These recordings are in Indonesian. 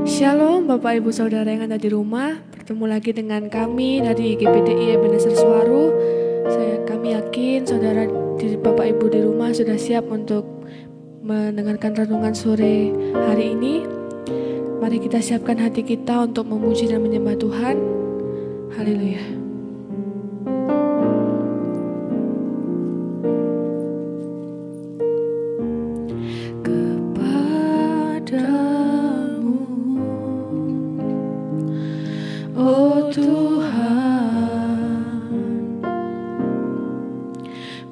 Shalom Bapak Ibu Saudara yang ada di rumah. Bertemu lagi dengan kami dari GPDI Ebenezer Suwaru. Kami yakin saudara Bapak Ibu di rumah sudah siap untuk mendengarkan renungan sore hari ini. Mari kita siapkan hati kita untuk memuji dan menyembah Tuhan. Haleluya.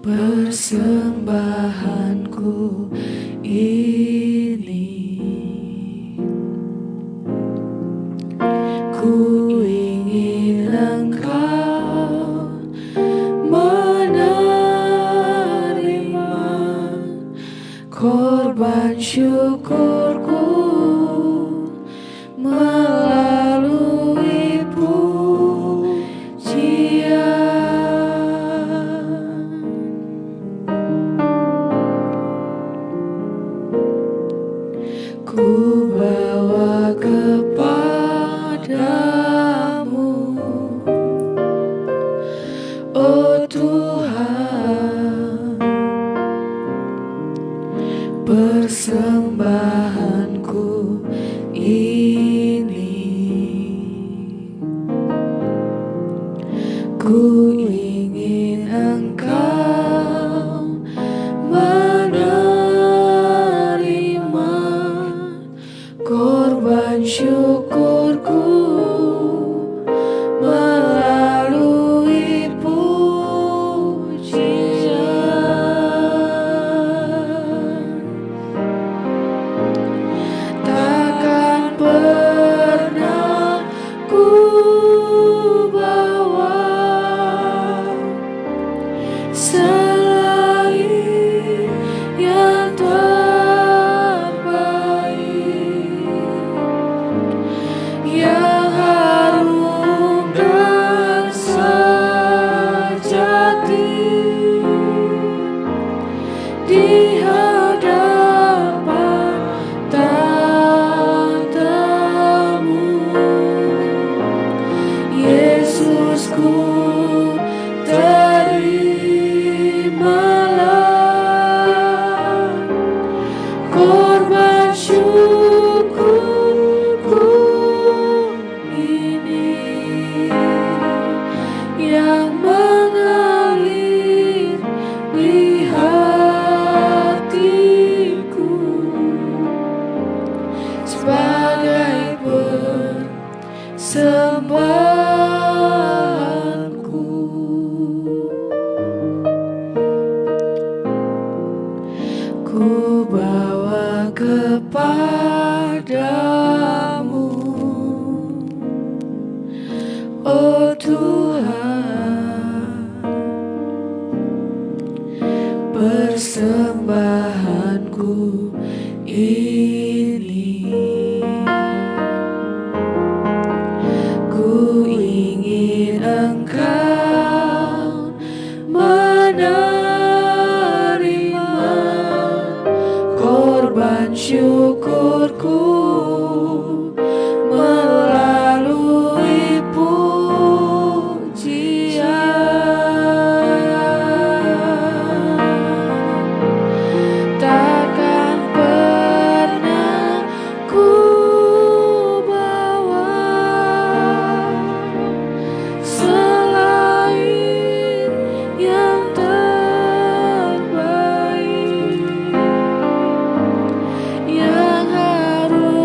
Persembahanku ini, ku ingin Engkau menerima korban syukurku melalui pujian. Ku bawa kepadamu, oh Tuhan, persembahanku ini. Ku ingin Engkau korban syukurku melalui pujian. Takkan pernah ku bawa selain yang yang harum dan sejati di hadapan tatamu, Yesusku, terimalah korban syukurku yang mengalir di hatiku sebagai persembahanku. Ku bawa kepadamu, oh Tuhan, persembahanku ini. Ku ingin Engkau menerima korban syukurku melalui pujian. Takkan pernah ku bawa selain yang terbaik, yang harum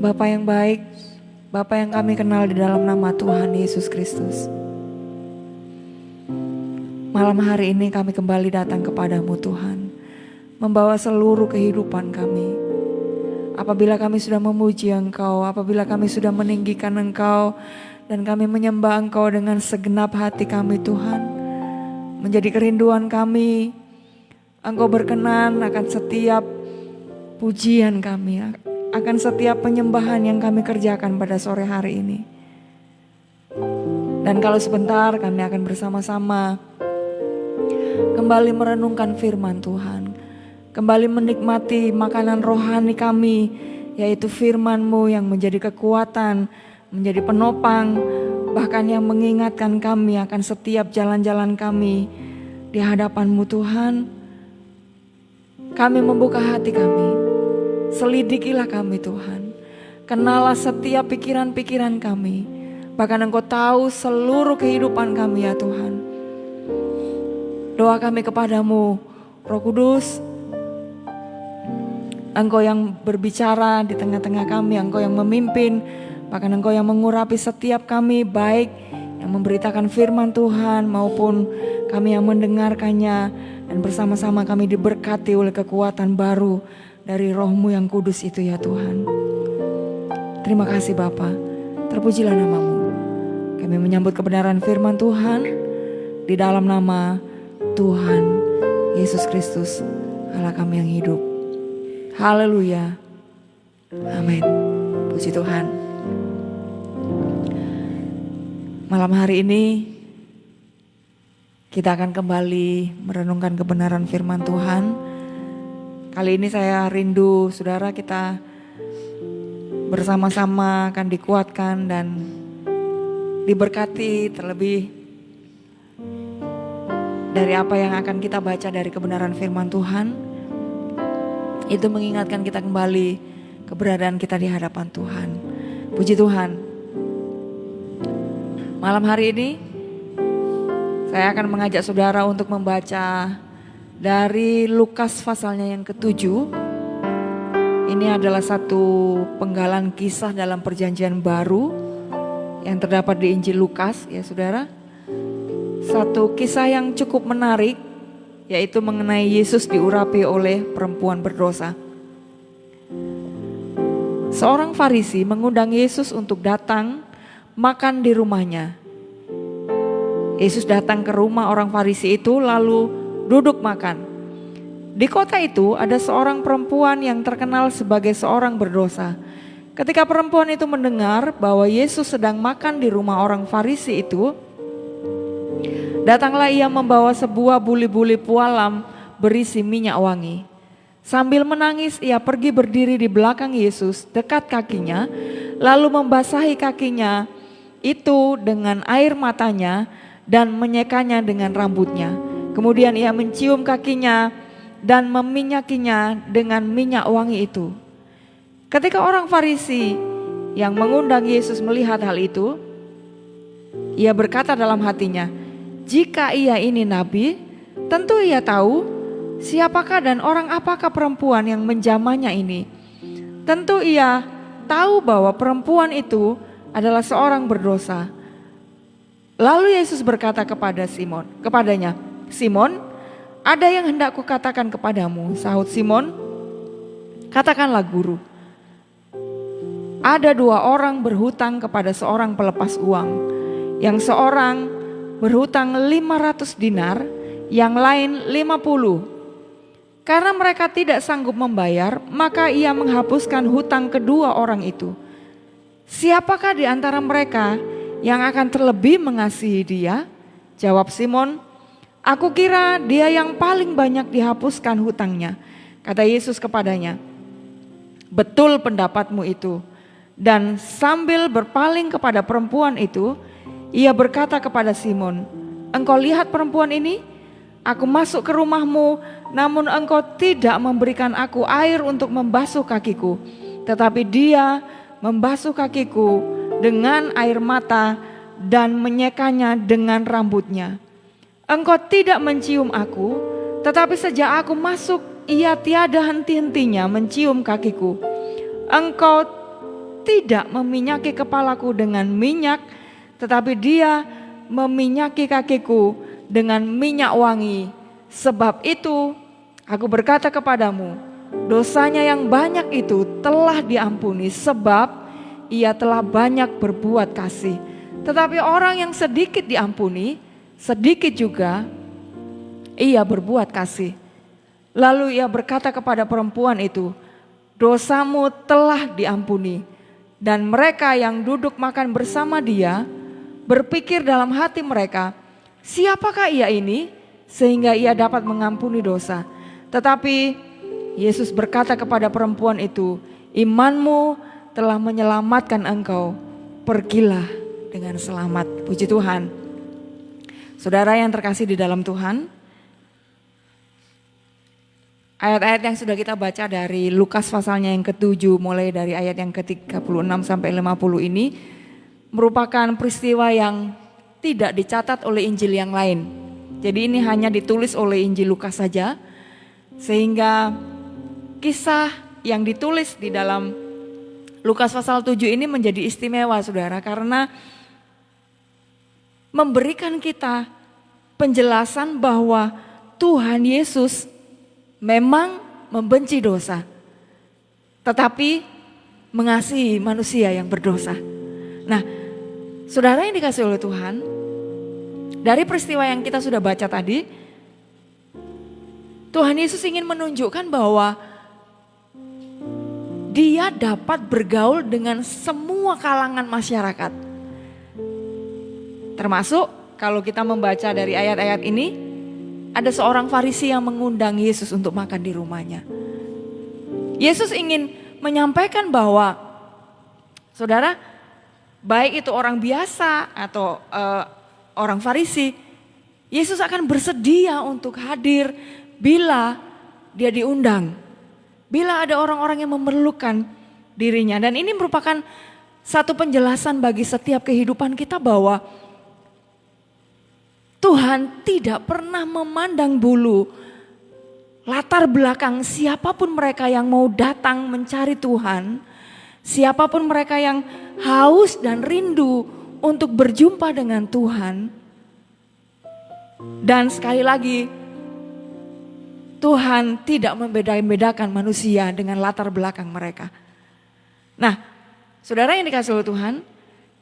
Bapa yang baik, Bapa yang kami kenal di dalam nama Tuhan Yesus Kristus. Malam hari ini kami kembali datang kepadamu Tuhan, membawa seluruh kehidupan kami. Apabila kami sudah memuji Engkau, apabila kami sudah meninggikan Engkau, dan kami menyembah Engkau dengan segenap hati kami Tuhan, menjadi kerinduan kami, Engkau berkenan akan setiap pujian kami, akan setiap penyembahan yang kami kerjakan pada sore hari ini. Dan kalau sebentar kami akan bersama-sama kembali merenungkan firman Tuhan, kembali menikmati makanan rohani kami, yaitu firman-Mu yang menjadi kekuatan, menjadi penopang, bahkan yang mengingatkan kami akan setiap jalan-jalan kami di hadapan-Mu Tuhan. Kami membuka hati kami, selidikilah kami Tuhan, kenalah setiap pikiran-pikiran kami, bahkan Engkau tahu seluruh kehidupan kami ya Tuhan. Doa kami kepadamu, Roh Kudus, Engkau yang berbicara di tengah-tengah kami, Engkau yang memimpin, bahkan Engkau yang mengurapi setiap kami, baik yang memberitakan firman Tuhan maupun kami yang mendengarkannya, dan bersama-sama kami diberkati oleh kekuatan baru dari Roh-Mu yang kudus itu ya Tuhan. Terima kasih Bapa, terpujilah nama-Mu. Kami menyambut kebenaran firman Tuhan di dalam nama Tuhan Yesus Kristus, Allah kami yang hidup. Haleluya. Amin. Puji Tuhan. Malam hari ini kita akan kembali merenungkan kebenaran firman Tuhan. Kali ini saya rindu saudara kita bersama-sama akan dikuatkan dan diberkati terlebih dari apa yang akan kita baca dari kebenaran firman Tuhan. Itu mengingatkan kita kembali keberadaan kita di hadapan Tuhan. Puji Tuhan. Malam hari ini saya akan mengajak saudara untuk membaca dari Lukas pasalnya yang ke-7. Ini adalah satu penggalan kisah dalam perjanjian baru yang terdapat di Injil Lukas ya saudara. Satu kisah yang cukup menarik, yaitu mengenai Yesus diurapi oleh perempuan berdosa. Seorang Farisi mengundang Yesus untuk datang makan di rumahnya. Yesus datang ke rumah orang Farisi itu lalu duduk makan. Di kota itu ada seorang perempuan yang terkenal sebagai seorang berdosa. Ketika perempuan itu mendengar bahwa Yesus sedang makan di rumah orang Farisi itu, datanglah ia membawa sebuah buli-buli pualam berisi minyak wangi. Sambil menangis ia pergi berdiri di belakang Yesus dekat kakinya, lalu membasahi kakinya itu dengan air matanya dan menyekanya dengan rambutnya. Kemudian ia mencium kakinya dan meminyakinya dengan minyak wangi itu. Ketika orang Farisi yang mengundang Yesus melihat hal itu, ia berkata dalam hatinya, jika ia ini nabi, tentu ia tahu siapakah dan orang apakah perempuan yang menjamahnya ini. Tentu ia tahu bahwa perempuan itu adalah seorang berdosa. Lalu Yesus berkata kepadanya, Simon, ada yang hendak kukatakan kepadamu. Sahut Simon, katakanlah guru. Ada 2 orang berhutang kepada seorang pelepas uang. Yang seorang berhutang 500 dinar, yang lain 50. Karena mereka tidak sanggup membayar, maka ia menghapuskan hutang kedua orang itu. Siapakah di antara mereka yang akan terlebih mengasihi dia? Jawab Simon, aku kira dia yang paling banyak dihapuskan hutangnya. Kata Yesus kepadanya, betul pendapatmu itu. Dan sambil berpaling kepada perempuan itu, ia berkata kepada Simon, engkau lihat perempuan ini? Aku masuk ke rumahmu, namun engkau tidak memberikan aku air untuk membasuh kakiku. Tetapi dia membasuh kakiku dengan air mata dan menyekanya dengan rambutnya. Engkau tidak mencium aku, tetapi sejak aku masuk, ia tiada henti-hentinya mencium kakiku. Engkau tidak meminyaki kepalaku dengan minyak, tetapi Dia meminyaki kakiku dengan minyak wangi. Sebab itu aku berkata kepadamu, dosanya yang banyak itu telah diampuni, sebab ia telah banyak berbuat kasih. Tetapi orang yang sedikit diampuni, sedikit juga ia berbuat kasih. Lalu ia berkata kepada perempuan itu, dosamu telah diampuni. Dan mereka yang duduk makan bersama dia berpikir dalam hati mereka, siapakah ia ini sehingga ia dapat mengampuni dosa? Tetapi Yesus berkata kepada perempuan itu, imanmu telah menyelamatkan engkau, pergilah dengan selamat. Puji Tuhan. Saudara yang terkasih di dalam Tuhan, ayat-ayat yang sudah kita baca dari Lukas pasalnya yang ke-7 mulai dari ayat yang ke-36 sampai 50 ini merupakan peristiwa yang tidak dicatat oleh Injil yang lain. Jadi ini hanya ditulis oleh Injil Lukas saja, sehingga kisah yang ditulis di dalam Lukas pasal 7 ini menjadi istimewa, saudara, karena memberikan kita penjelasan bahwa Tuhan Yesus memang membenci dosa, tetapi mengasihi manusia yang berdosa. Nah, saudara yang dikasihi oleh Tuhan, dari peristiwa yang kita sudah baca tadi, Tuhan Yesus ingin menunjukkan bahwa Dia dapat bergaul dengan semua kalangan masyarakat. Termasuk kalau kita membaca dari ayat-ayat ini, ada seorang Farisi yang mengundang Yesus untuk makan di rumahnya. Yesus ingin menyampaikan bahwa, saudara, baik itu orang biasa atau orang Farisi, Yesus akan bersedia untuk hadir bila dia diundang, bila ada orang-orang yang memerlukan dirinya. Dan ini merupakan satu penjelasan bagi setiap kehidupan kita bahwa Tuhan tidak pernah memandang bulu latar belakang siapapun mereka yang mau datang mencari Tuhan, siapapun mereka yang haus dan rindu untuk berjumpa dengan Tuhan. Dan sekali lagi, Tuhan tidak membeda-bedakan manusia dengan latar belakang mereka. Nah, saudara yang dikasihi oleh Tuhan,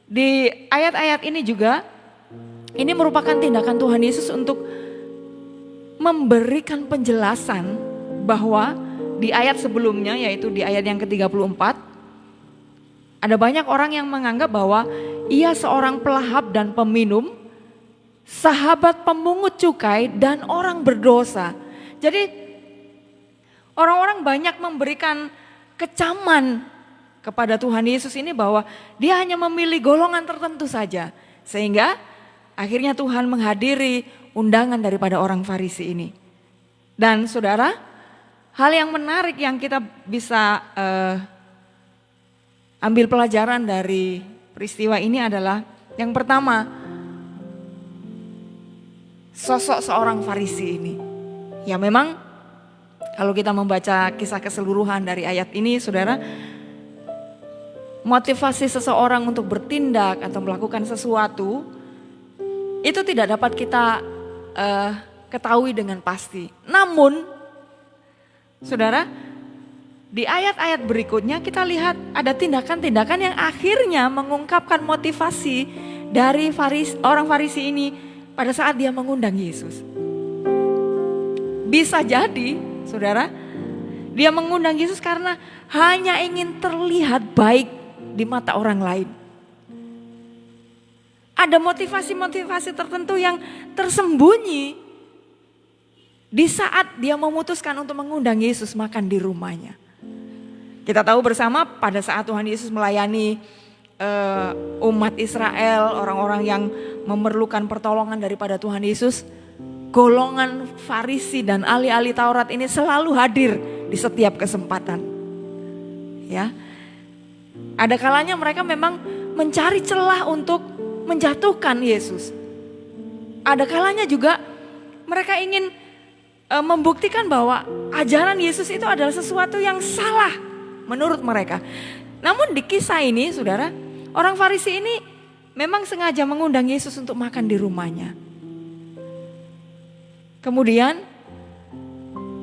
di ayat-ayat ini juga, ini merupakan tindakan Tuhan Yesus untuk memberikan penjelasan bahwa di ayat sebelumnya, yaitu di ayat yang ke-34, ada banyak orang yang menganggap bahwa ia seorang pelahap dan peminum, sahabat pemungut cukai dan orang berdosa. Jadi orang-orang banyak memberikan kecaman kepada Tuhan Yesus ini bahwa dia hanya memilih golongan tertentu saja. Sehingga akhirnya Tuhan menghadiri undangan daripada orang Farisi ini. Dan saudara, hal yang menarik yang kita bisa ambil pelajaran dari peristiwa ini adalah, yang pertama, sosok seorang Farisi ini. Ya memang kalau kita membaca kisah keseluruhan dari ayat ini, saudara, motivasi seseorang untuk bertindak atau melakukan sesuatu itu tidak dapat kita ketahui dengan pasti. Namun, saudara, di ayat-ayat berikutnya kita lihat ada tindakan-tindakan yang akhirnya mengungkapkan motivasi dari orang Farisi ini pada saat dia mengundang Yesus. Bisa jadi, saudara, dia mengundang Yesus karena hanya ingin terlihat baik di mata orang lain. Ada motivasi-motivasi tertentu yang tersembunyi di saat dia memutuskan untuk mengundang Yesus makan di rumahnya. Kita tahu bersama pada saat Tuhan Yesus melayani umat Israel, orang-orang yang memerlukan pertolongan daripada Tuhan Yesus, golongan Farisi dan ahli-ahli Taurat ini selalu hadir di setiap kesempatan. Ya, ada kalanya mereka memang mencari celah untuk menjatuhkan Yesus. Ada kalanya juga mereka ingin membuktikan bahwa ajaran Yesus itu adalah sesuatu yang salah menurut mereka. Namun di kisah ini saudara, orang Farisi ini memang sengaja mengundang Yesus untuk makan di rumahnya. Kemudian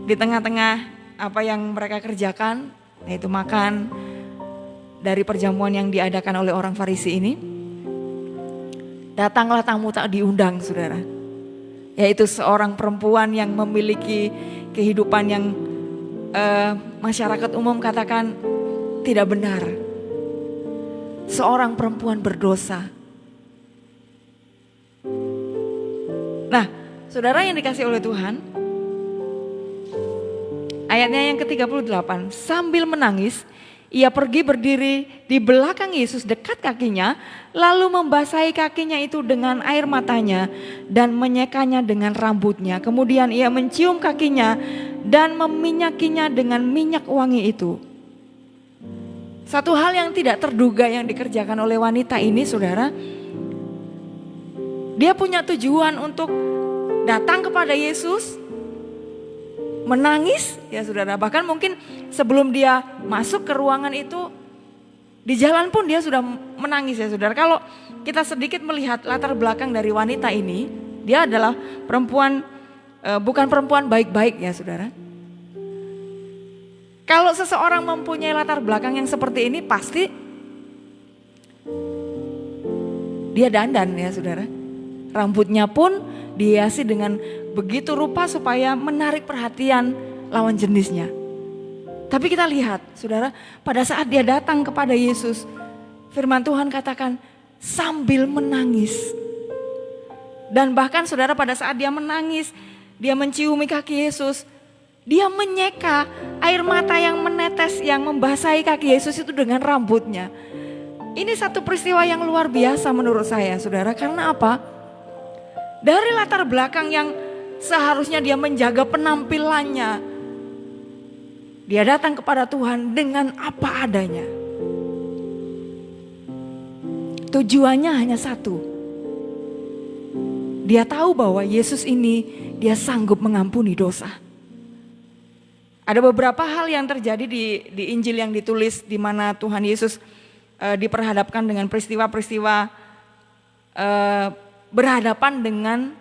di tengah-tengah apa yang mereka kerjakan, yaitu makan dari perjamuan yang diadakan oleh orang Farisi ini, datanglah tamu tak diundang saudara. Yaitu seorang perempuan yang memiliki kehidupan yang masyarakat umum katakan tidak benar. Seorang perempuan berdosa. Nah, saudara yang dikasih oleh Tuhan, ayatnya yang ke-38, sambil menangis, ia pergi berdiri di belakang Yesus dekat kakinya, lalu membasahi kakinya itu dengan air matanya dan menyekanya dengan rambutnya. Kemudian ia mencium kakinya dan meminyakinya dengan minyak wangi itu. Satu hal yang tidak terduga yang dikerjakan oleh wanita ini saudara, dia punya tujuan untuk datang kepada Yesus, menangis ya saudara. Bahkan mungkin sebelum dia masuk ke ruangan itu, di jalan pun dia sudah menangis ya saudara. Kalau kita sedikit melihat latar belakang dari wanita ini, dia adalah perempuan, bukan perempuan baik-baik ya saudara. Kalau seseorang mempunyai latar belakang yang seperti ini, pasti dia dandan ya saudara. Rambutnya pun dihiasi dengan begitu rupa supaya menarik perhatian lawan jenisnya. Tapi kita lihat saudara, pada saat dia datang kepada Yesus, firman Tuhan katakan sambil menangis. Dan bahkan saudara, pada saat dia menangis, dia menciumi kaki Yesus, dia menyeka air mata yang menetes, yang membasahi kaki Yesus itu dengan rambutnya. Ini satu peristiwa yang luar biasa menurut saya saudara. Karena apa? Dari latar belakang yang seharusnya dia menjaga penampilannya, dia datang kepada Tuhan dengan apa adanya. Tujuannya hanya satu. Dia tahu bahwa Yesus ini dia sanggup mengampuni dosa. Ada beberapa hal yang terjadi di Injil yang ditulis di mana Tuhan Yesus diperhadapkan dengan peristiwa-peristiwa berhadapan dengan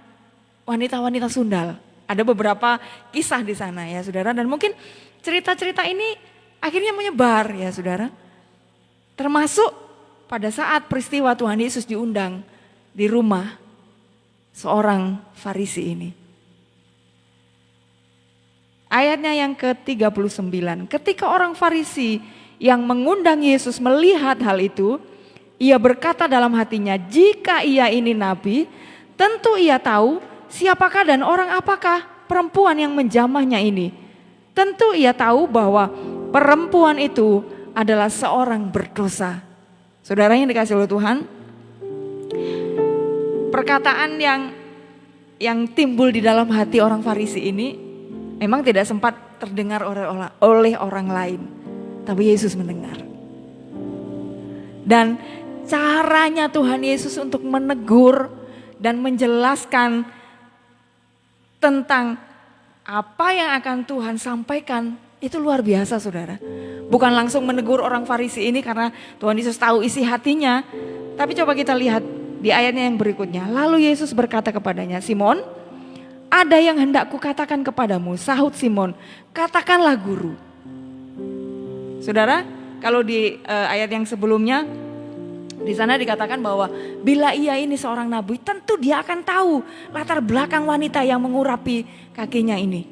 wanita-wanita sundal. Ada beberapa kisah di sana ya saudara, dan mungkin cerita-cerita ini akhirnya menyebar ya saudara. Termasuk pada saat peristiwa Tuhan Yesus diundang di rumah seorang Farisi ini. Ayatnya yang ke-39, ketika orang Farisi yang mengundang Yesus melihat hal itu, ia berkata dalam hatinya, jika ia ini nabi, tentu ia tahu siapakah dan orang apakah perempuan yang menjamahnya ini. Tentu ia tahu bahwa perempuan itu adalah seorang berdosa. Saudara yang dikasih oleh Tuhan, perkataan yang timbul di dalam hati orang Farisi ini memang tidak sempat terdengar oleh orang lain, tapi Yesus mendengar. Dan caranya Tuhan Yesus untuk menegur dan menjelaskan tentang apa yang akan Tuhan sampaikan itu luar biasa saudara. Bukan langsung menegur orang Farisi ini karena Tuhan Yesus tahu isi hatinya. Tapi coba kita lihat di ayatnya yang berikutnya. Lalu Yesus berkata kepadanya, Simon, ada yang hendak kukatakan kepadamu. Sahut Simon, katakanlah guru. Saudara, kalau di ayat yang sebelumnya, di sana dikatakan bahwa bila ia ini seorang nabi, tentu dia akan tahu latar belakang wanita yang mengurapi kakinya ini.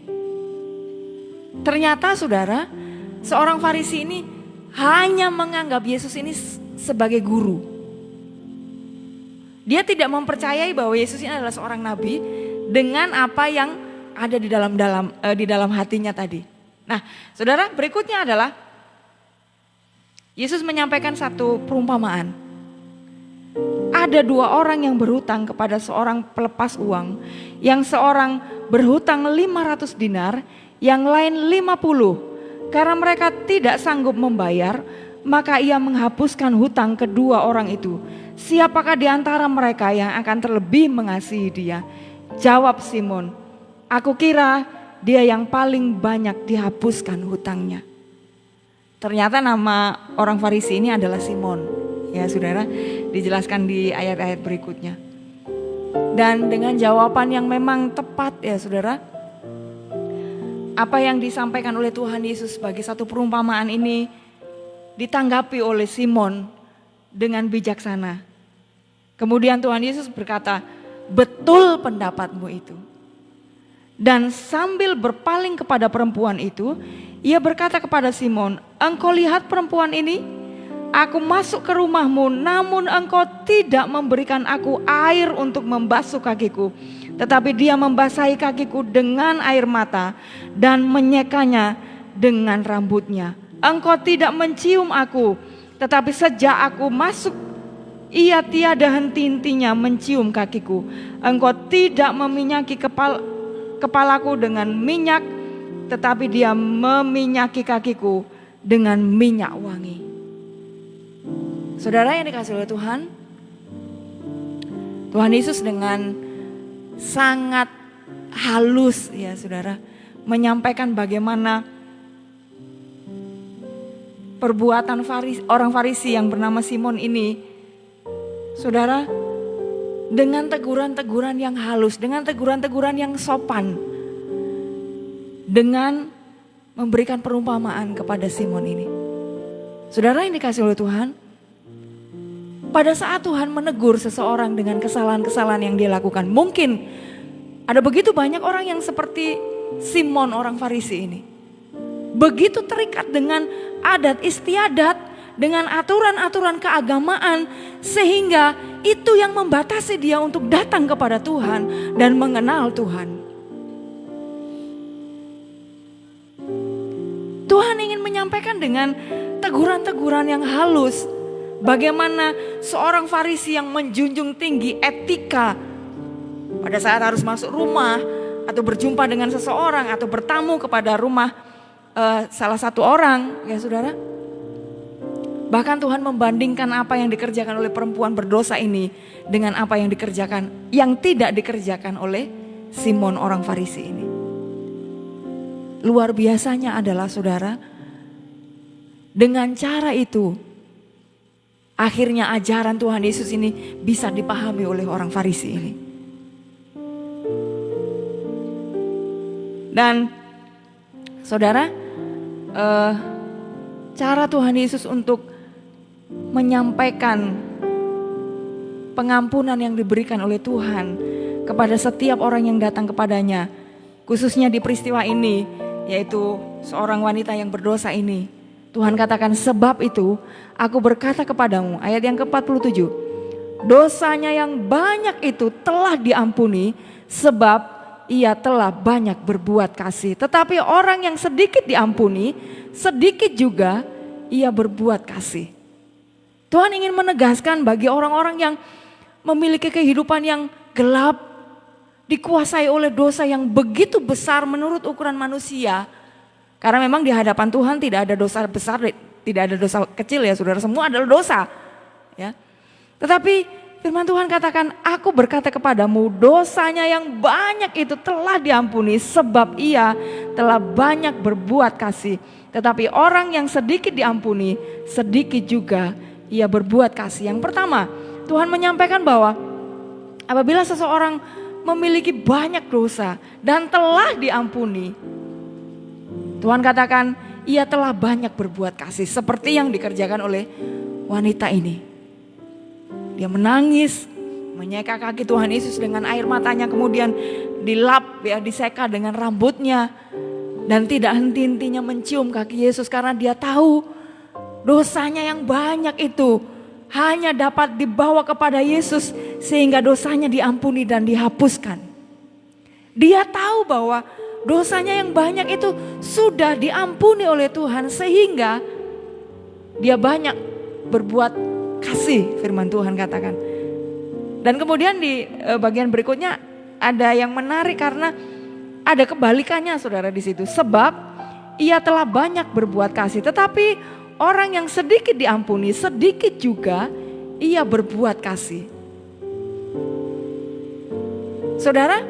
Ternyata saudara, seorang Farisi ini hanya menganggap Yesus ini sebagai guru. Dia tidak mempercayai bahwa Yesus ini adalah seorang nabi dengan apa yang ada di dalam hatinya tadi. Nah, saudara, berikutnya adalah Yesus menyampaikan satu perumpamaan. Ada dua orang yang berhutang kepada seorang pelepas uang. Yang seorang berhutang 500 dinar, yang lain 50. Karena mereka tidak sanggup membayar, maka ia menghapuskan hutang kedua orang itu. Siapakah di antara mereka yang akan terlebih mengasihi dia? Jawab Simon, aku kira dia yang paling banyak dihapuskan hutangnya. Ternyata nama orang Farisi ini adalah Simon. Ya saudara, dijelaskan di ayat-ayat berikutnya. Dan dengan jawaban yang memang tepat ya saudara, apa yang disampaikan oleh Tuhan Yesus sebagai satu perumpamaan ini ditanggapi oleh Simon dengan bijaksana. Kemudian Tuhan Yesus berkata, betul pendapatmu itu. Dan sambil berpaling kepada perempuan itu, ia berkata kepada Simon, engkau lihat perempuan ini? Aku masuk ke rumahmu, namun engkau tidak memberikan aku air untuk membasuh kakiku. Tetapi dia membasahi kakiku dengan air mata dan menyekanya dengan rambutnya. Engkau tidak mencium aku, tetapi sejak aku masuk, ia tiada henti-hentinya mencium kakiku. Engkau tidak meminyaki kepalaku dengan minyak, tetapi dia meminyaki kakiku dengan minyak wangi. Saudara yang dikasihi oleh Tuhan, Tuhan Yesus dengan sangat halus ya saudara, menyampaikan bagaimana perbuatan orang Farisi yang bernama Simon ini, saudara, dengan teguran-teguran yang halus, dengan teguran-teguran yang sopan, dengan memberikan perumpamaan kepada Simon ini. Saudara yang dikasihi oleh Tuhan, pada saat Tuhan menegur seseorang dengan kesalahan-kesalahan yang dia lakukan, mungkin ada begitu banyak orang yang seperti Simon orang Farisi ini. Begitu terikat dengan adat istiadat, dengan aturan-aturan keagamaan, sehingga itu yang membatasi dia untuk datang kepada Tuhan dan mengenal Tuhan. Tuhan ingin menyampaikan dengan teguran-teguran yang halus. Bagaimana seorang Farisi yang menjunjung tinggi etika pada saat harus masuk rumah atau berjumpa dengan seseorang atau bertamu kepada rumah salah satu orang, ya saudara. Bahkan Tuhan membandingkan apa yang dikerjakan oleh perempuan berdosa ini dengan apa yang tidak dikerjakan oleh Simon orang Farisi ini. Luar biasanya adalah saudara, dengan cara itu akhirnya ajaran Tuhan Yesus ini bisa dipahami oleh orang Farisi ini. Dan saudara, cara Tuhan Yesus untuk menyampaikan pengampunan yang diberikan oleh Tuhan kepada setiap orang yang datang kepadanya, khususnya di peristiwa ini, yaitu seorang wanita yang berdosa ini. Tuhan katakan, sebab itu aku berkata kepadamu, ayat yang ke-47, dosanya yang banyak itu telah diampuni sebab ia telah banyak berbuat kasih. Tetapi orang yang sedikit diampuni, sedikit juga ia berbuat kasih. Tuhan ingin menegaskan bagi orang-orang yang memiliki kehidupan yang gelap, dikuasai oleh dosa yang begitu besar menurut ukuran manusia. Karena memang di hadapan Tuhan tidak ada dosa besar, tidak ada dosa kecil ya saudara, semua adalah dosa. Ya. Tetapi firman Tuhan katakan, aku berkata kepadamu, dosanya yang banyak itu telah diampuni sebab ia telah banyak berbuat kasih. Tetapi orang yang sedikit diampuni, sedikit juga ia berbuat kasih. Yang pertama, Tuhan menyampaikan bahwa apabila seseorang memiliki banyak dosa dan telah diampuni, Tuhan katakan ia telah banyak berbuat kasih seperti yang dikerjakan oleh wanita ini. Dia menangis, menyeka kaki Tuhan Yesus dengan air matanya, kemudian dilap ya, diseka dengan rambutnya, dan tidak henti-hentinya mencium kaki Yesus karena dia tahu dosanya yang banyak itu hanya dapat dibawa kepada Yesus sehingga dosanya diampuni dan dihapuskan. Dia tahu bahwa dosanya yang banyak itu sudah diampuni oleh Tuhan sehingga dia banyak berbuat kasih, firman Tuhan katakan. Dan kemudian di bagian berikutnya ada yang menarik karena ada kebalikannya saudara di situ. Sebab ia telah banyak berbuat kasih, tetapi orang yang sedikit diampuni, sedikit juga ia berbuat kasih. Saudara,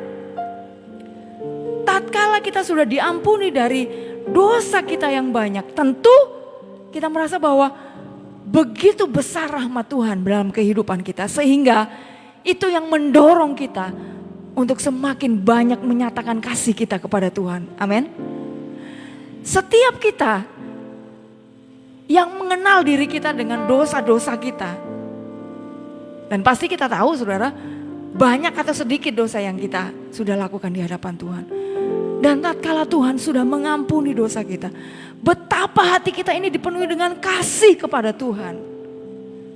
tatkala kita sudah diampuni dari dosa kita yang banyak, tentu kita merasa bahwa begitu besar rahmat Tuhan dalam kehidupan kita, sehingga itu yang mendorong kita untuk semakin banyak menyatakan kasih kita kepada Tuhan. Amin. Setiap kita yang mengenal diri kita dengan dosa-dosa kita, dan pasti kita tahu saudara, banyak atau sedikit dosa yang kita sudah lakukan di hadapan Tuhan. Dan tatkala Tuhan sudah mengampuni dosa kita, betapa hati kita ini dipenuhi dengan kasih kepada Tuhan.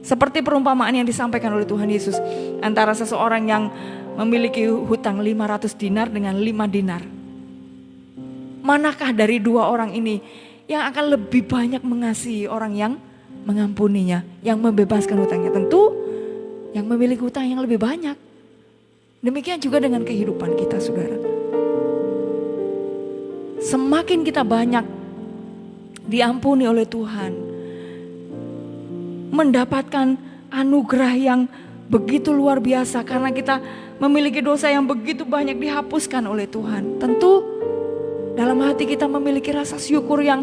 Seperti perumpamaan yang disampaikan oleh Tuhan Yesus antara seseorang yang memiliki hutang 500 dinar dengan 5 dinar. Manakah dari dua orang ini yang akan lebih banyak mengasihi orang yang mengampuninya, yang membebaskan hutangnya? Tentu yang memiliki hutang yang lebih banyak. Demikian juga dengan kehidupan kita, saudara. Semakin kita banyak diampuni oleh Tuhan, mendapatkan anugerah yang begitu luar biasa karena kita memiliki dosa yang begitu banyak dihapuskan oleh Tuhan. Tentu dalam hati kita memiliki rasa syukur yang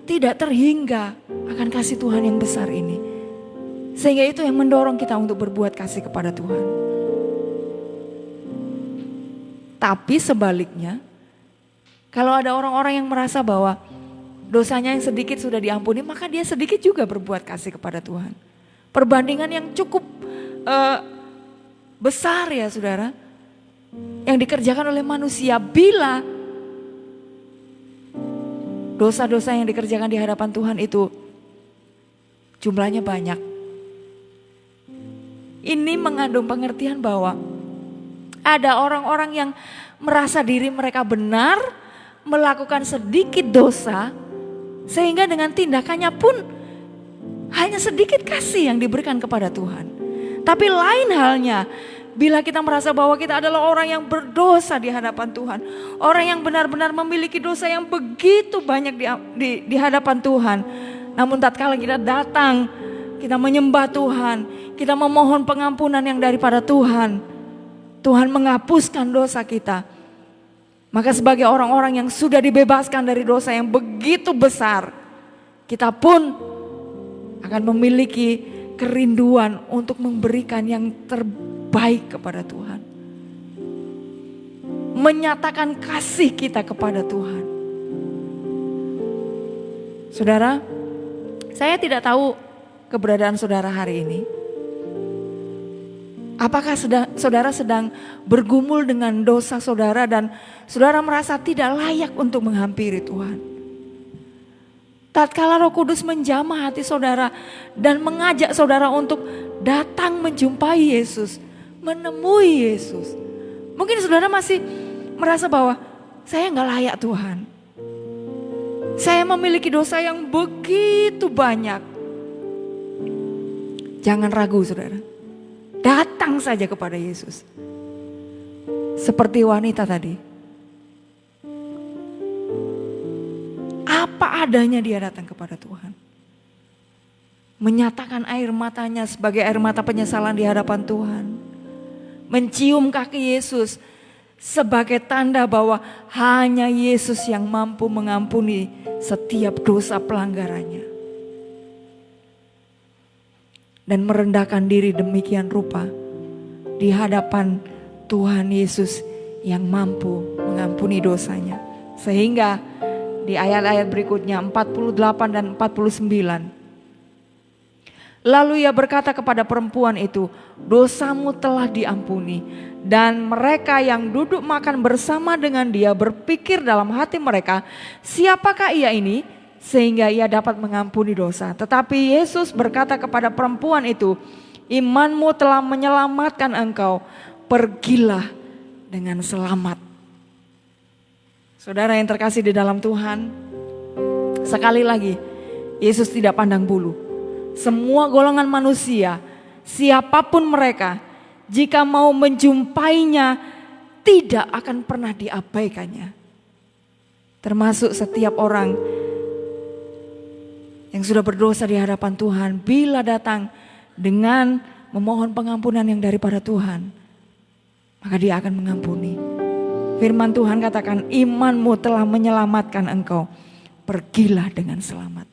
tidak terhingga akan kasih Tuhan yang besar ini. Sehingga itu yang mendorong kita untuk berbuat kasih kepada Tuhan. Tapi sebaliknya, kalau ada orang-orang yang merasa bahwa dosanya yang sedikit sudah diampuni, maka dia sedikit juga berbuat kasih kepada Tuhan. Perbandingan yang cukup besar ya saudara, yang dikerjakan oleh manusia bila dosa-dosa yang dikerjakan di hadapan Tuhan itu jumlahnya banyak. Ini mengandung pengertian bahwa ada orang-orang yang merasa diri mereka benar, melakukan sedikit dosa, sehingga dengan tindakannya pun hanya sedikit kasih yang diberikan kepada Tuhan. Tapi lain halnya bila kita merasa bahwa kita adalah orang yang berdosa di hadapan Tuhan, orang yang benar-benar memiliki dosa yang begitu banyak di hadapan Tuhan. Namun tatkala kita datang, kita menyembah Tuhan, kita memohon pengampunan yang daripada Tuhan, Tuhan menghapuskan dosa kita. Maka sebagai orang-orang yang sudah dibebaskan dari dosa yang begitu besar, kita pun akan memiliki kerinduan untuk memberikan yang terbaik kepada Tuhan. Menyatakan kasih kita kepada Tuhan. Saudara, saya tidak tahu keberadaan saudara hari ini. Apakah saudara sedang bergumul dengan dosa saudara dan saudara merasa tidak layak untuk menghampiri Tuhan? Tatkala Roh Kudus menjamah hati saudara dan mengajak saudara untuk datang menjumpai Yesus, menemui Yesus. Mungkin saudara masih merasa bahwa saya nggak layak Tuhan. Saya memiliki dosa yang begitu banyak. Jangan ragu saudara. Datang saja kepada Yesus. Seperti wanita tadi. Apa adanya dia datang kepada Tuhan. Menyatakan air matanya sebagai air mata penyesalan di hadapan Tuhan. Mencium kaki Yesus sebagai tanda bahwa hanya Yesus yang mampu mengampuni setiap dosa pelanggarannya. Dan merendahkan diri demikian rupa di hadapan Tuhan Yesus yang mampu mengampuni dosanya. Sehingga di ayat-ayat berikutnya 48 dan 49. Lalu ia berkata kepada perempuan itu, dosamu telah diampuni. Dan mereka yang duduk makan bersama dengan dia berpikir dalam hati mereka, siapakah ia ini? Sehingga ia dapat mengampuni dosa. Tetapi Yesus berkata kepada perempuan itu, imanmu telah menyelamatkan engkau, pergilah dengan selamat. Saudara yang terkasih di dalam Tuhan, sekali lagi Yesus tidak pandang bulu. Semua golongan manusia, siapapun mereka, jika mau menjumpainya tidak akan pernah diabaikannya. Termasuk setiap orang yang sudah berdosa di hadapan Tuhan, bila datang dengan memohon pengampunan yang daripada Tuhan, maka dia akan mengampuni. Firman Tuhan katakan, imanmu telah menyelamatkan engkau, pergilah dengan selamat.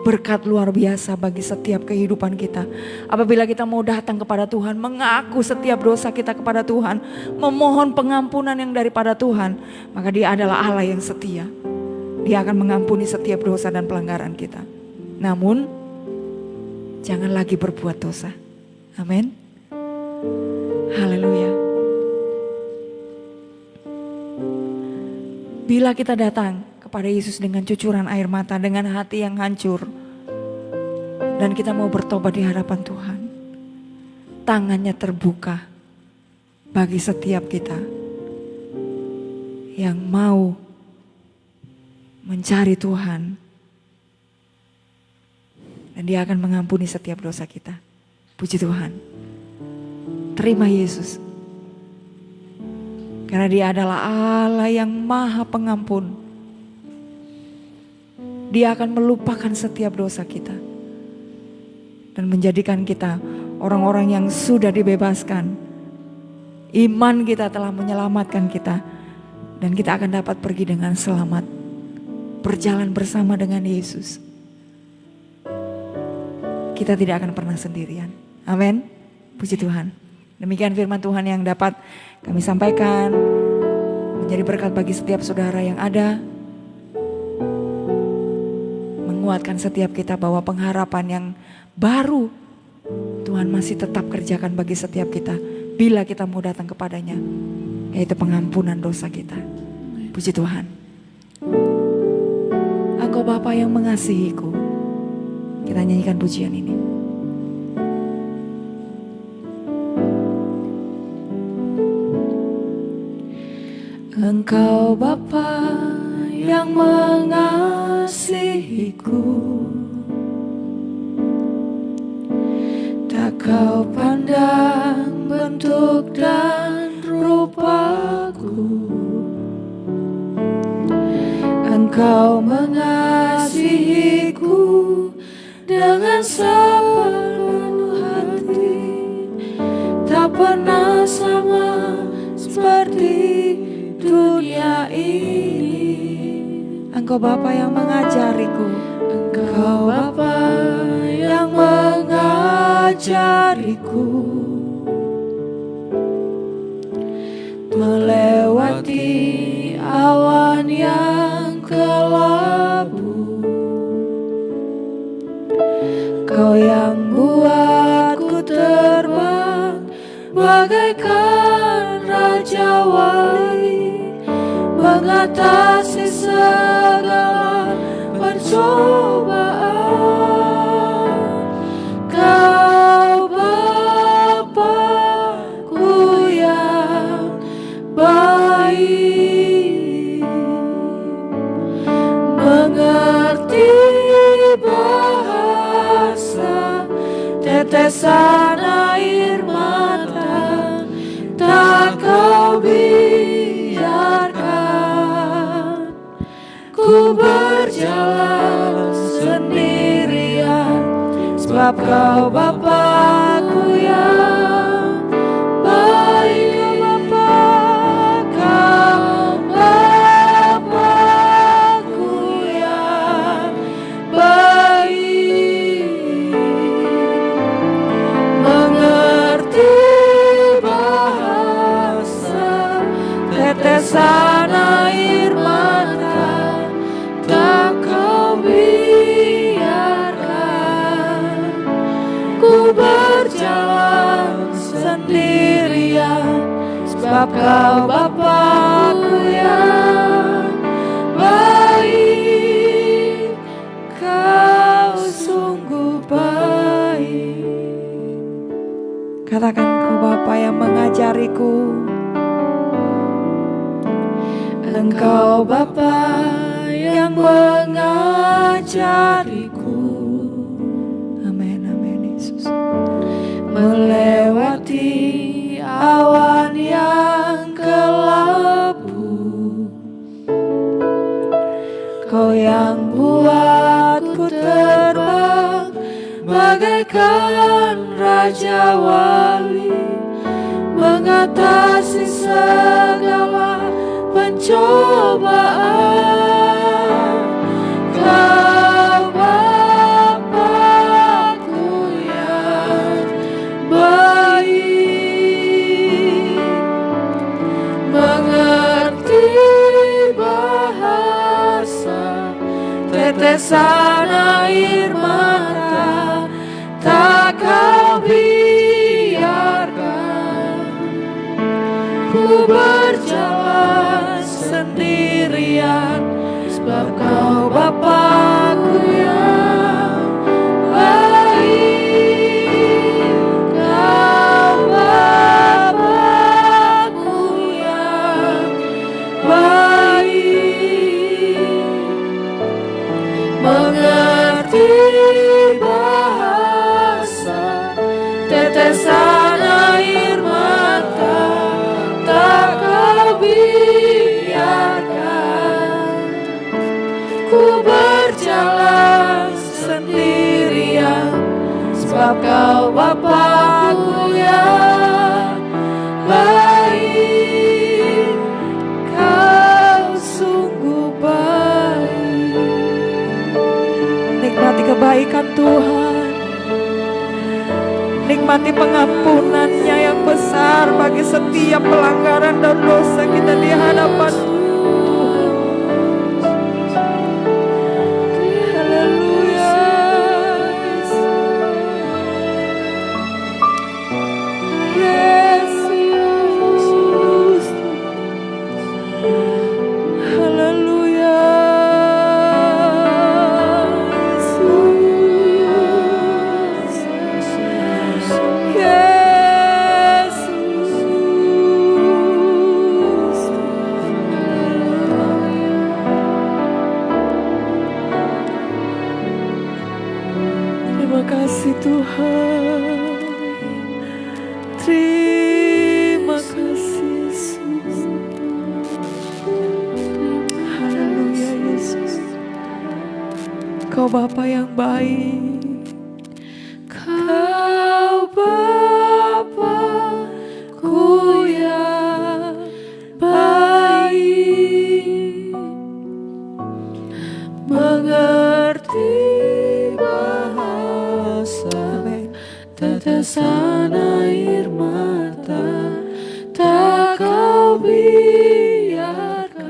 berkat luar biasa bagi setiap kehidupan kita. Apabila kita mau datang kepada Tuhan, mengaku setiap dosa kita kepada Tuhan, memohon pengampunan yang daripada Tuhan, maka Dia adalah Allah yang setia. Dia akan mengampuni setiap dosa dan pelanggaran kita. Namun, jangan lagi berbuat dosa. Amin. Haleluya. Bila kita datang kepada Yesus dengan cucuran air mata, dengan hati yang hancur, dan kita mau bertobat di hadapan Tuhan, tangannya terbuka bagi setiap kita yang mau mencari Tuhan, dan Dia akan mengampuni setiap dosa kita. Puji Tuhan. Terima Yesus, karena Dia adalah Allah yang Maha Pengampun. Dia akan melupakan setiap dosa kita dan menjadikan kita orang-orang yang sudah dibebaskan. Iman kita telah menyelamatkan kita, dan kita akan dapat pergi dengan selamat, berjalan bersama dengan Yesus. Kita tidak akan pernah sendirian. Amin. Puji Tuhan. Demikian firman Tuhan yang dapat kami sampaikan, menjadi berkat bagi setiap saudara yang ada, menguatkan setiap kita bahwa pengharapan yang baru Tuhan masih tetap kerjakan bagi setiap kita bila kita mau datang kepadanya, yaitu pengampunan dosa kita. Puji Tuhan. Engkau Bapa yang mengasihiku. Kita nyanyikan pujian ini. Engkau Bapa yang mengasihiku, tak Kau pandang bentuk dan rupaku. Engkau mengasihiku dengan sepenuh hati, tak pernah sama seperti dunia ini. Engkau Bapa yang mengajariku. Engkau Bapa yang mengajariku, melewati awan yang kelabu. Kau yang buatku terbang bagaikan Raja Wali, mengatasi segala pencobaan. Kau Bapa-Ku yang baik, mengerti bahasa tetesan air mata, tak Kau biarkan ku berjalan sendirian, sebab Kau Bapa-Ku yang baik. Kau Bapa-Ku yang baik, mengerti bahasa tetesan air mata, tak Kau biarkan ku berjalan sendirian, sebab Kau Bapa-Ku yang baik. Kau sungguh baik. Katakan, Engkau Bapa yang mengajariku. Engkau Bapa yang mengajariku, Amin, amin Yesus. melewati awan yang kelabu. Kau yang buatku terbang bagaikan Raja Wali, mengatasi segala pencobaan. Kau Bapa tetesan air mata tak kau biarkan ku berjalan sendirian, sebab kau Bapa-Ku yang baik, kau Bapa-Ku yang baik, mengerti bahasa tetesan air mata tak kau biarkan ku berjalan sendirian, sebab kau Bapa-Ku yang baik, kau sungguh baik. Nikmati kebaikan Tuhan, nikmati pengampunannya yang besar bagi setiap pelanggaran dan dosa kita di hadapan Tuhan. Haleluya. Yesus. Haleluya. Terima kasih Tuhan. Terima kasih Yesus. Haleluya Yesus. Kau Bapa yang baik. Kau Bapa-Ku yang baik, mengerti bahasa tetesan air mata tak kau biarkan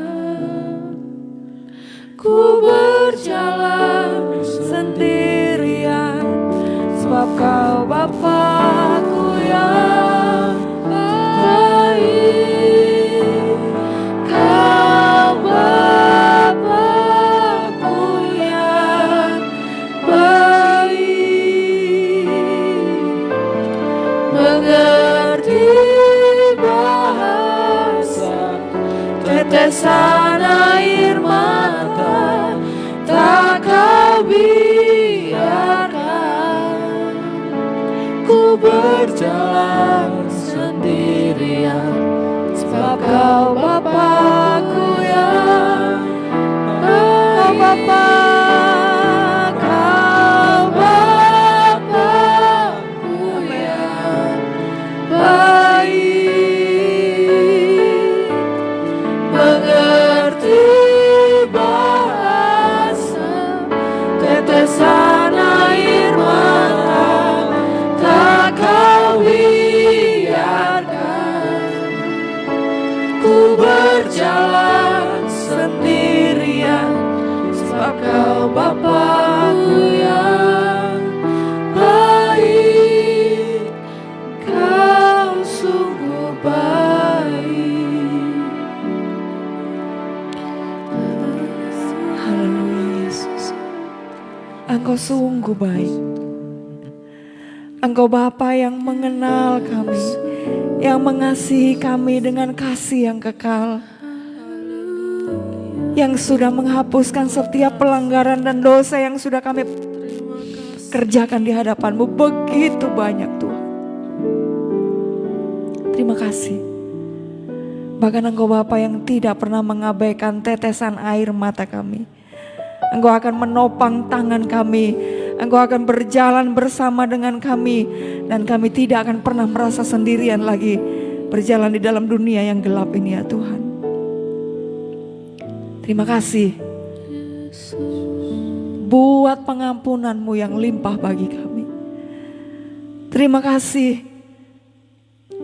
ku berjalan sendirian, sebab kau Bapa-Ku yang baik, kau Bapa-Ku yang baik, mengerti bahasa tetesan air mata tak kau biarkan ku berjalan sendirian, sebab kau Bapa-Ku yang baik, kau Bapa-Ku yang baik, mengerti bahasa tetesan air mata tak kau biarkan ku berjalan sendirian, sebab kau Bapa-Ku yang baik, kau sungguh baik. Haleluya Yesus. Engkau sungguh baik. Engkau Bapa yang mengenal kami, yang mengasihi kami dengan kasih yang kekal, yang sudah menghapuskan setiap pelanggaran dan dosa yang sudah kami kerjakan di hadapan-Mu. Begitu banyak Tuhan. Terima kasih. Bahkan Engkau Bapa yang tidak pernah mengabaikan tetesan air mata kami. Engkau akan menopang tangan kami, Engkau akan berjalan bersama dengan kami, dan kami tidak akan pernah merasa sendirian lagi berjalan di dalam dunia yang gelap ini ya Tuhan. Terima kasih buat pengampunan-Mu yang limpah bagi kami. Terima kasih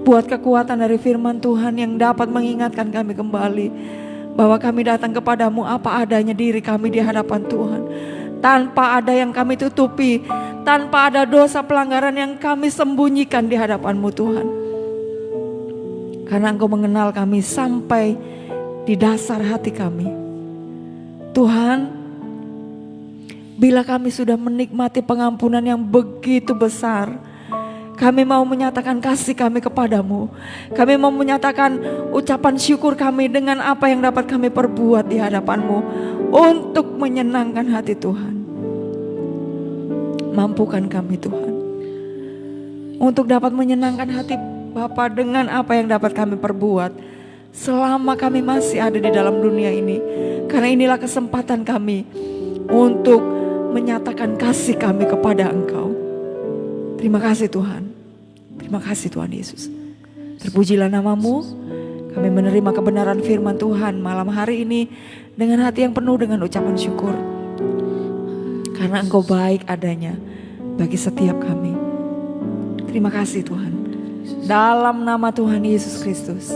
buat kekuatan dari firman Tuhan yang dapat mengingatkan kami kembali bahwa kami datang kepadamu apa adanya diri kami di hadapan Tuhan. tanpa ada yang kami tutupi, tanpa ada dosa pelanggaran yang kami sembunyikan di hadapan-Mu Tuhan. Karena Engkau mengenal kami sampai di dasar hati kami. Tuhan, bila kami sudah menikmati pengampunan yang begitu besar, kami mau menyatakan kasih kami kepadamu. Kami mau menyatakan ucapan syukur kami dengan apa yang dapat kami perbuat di hadapan-Mu untuk menyenangkan hati Tuhan. Mampukan kami Tuhan untuk dapat menyenangkan hati Bapa dengan apa yang dapat kami perbuat selama kami masih ada di dalam dunia ini. Karena inilah kesempatan kami untuk menyatakan kasih kami kepada Engkau. Terima kasih Tuhan. Terima kasih Tuhan Yesus. Terpujilah nama-Mu. Kami menerima kebenaran firman Tuhan malam hari ini dengan hati yang penuh dengan ucapan syukur. Karena Engkau baik adanya bagi setiap kami. Terima kasih Tuhan. Dalam nama Tuhan Yesus Kristus,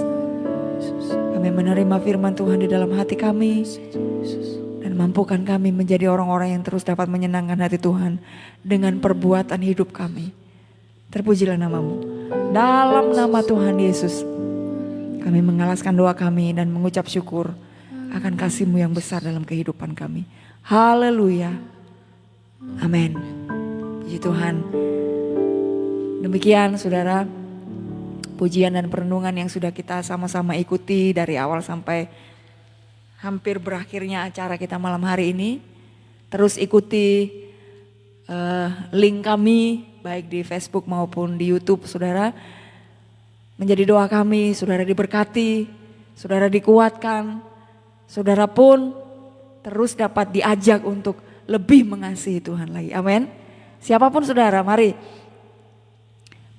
kami menerima firman Tuhan di dalam hati kami. Dan mampukan kami menjadi orang-orang yang terus dapat menyenangkan hati Tuhan dengan perbuatan hidup kami. Terpujilah nama-Mu. Dalam nama Tuhan Yesus, kami mengalaskan doa kami dan mengucap syukur akan kasih-Mu yang besar dalam kehidupan kami. Haleluya. Amin. Puji Tuhan. Demikian saudara, pujian dan perenungan yang sudah kita sama-sama ikuti dari awal sampai hampir berakhirnya acara kita malam hari ini. Terus ikuti link kami baik di Facebook maupun di YouTube saudara. Menjadi doa kami, saudara diberkati, saudara dikuatkan, saudara pun terus dapat diajak untuk lebih mengasihi Tuhan lagi. Amin. Siapapun saudara, mari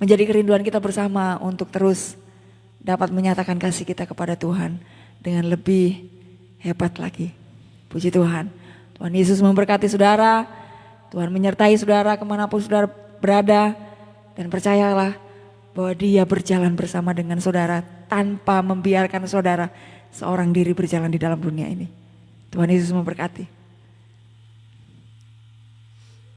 menjadi kerinduan kita bersama untuk terus dapat menyatakan kasih kita kepada Tuhan dengan lebih hebat lagi. Puji Tuhan. Tuhan Yesus memberkati saudara. Tuhan menyertai saudara kemanapun saudara berada. Dan percayalah bahwa Dia berjalan bersama dengan saudara tanpa membiarkan saudara seorang diri berjalan di dalam dunia ini. Tuhan Yesus memberkati.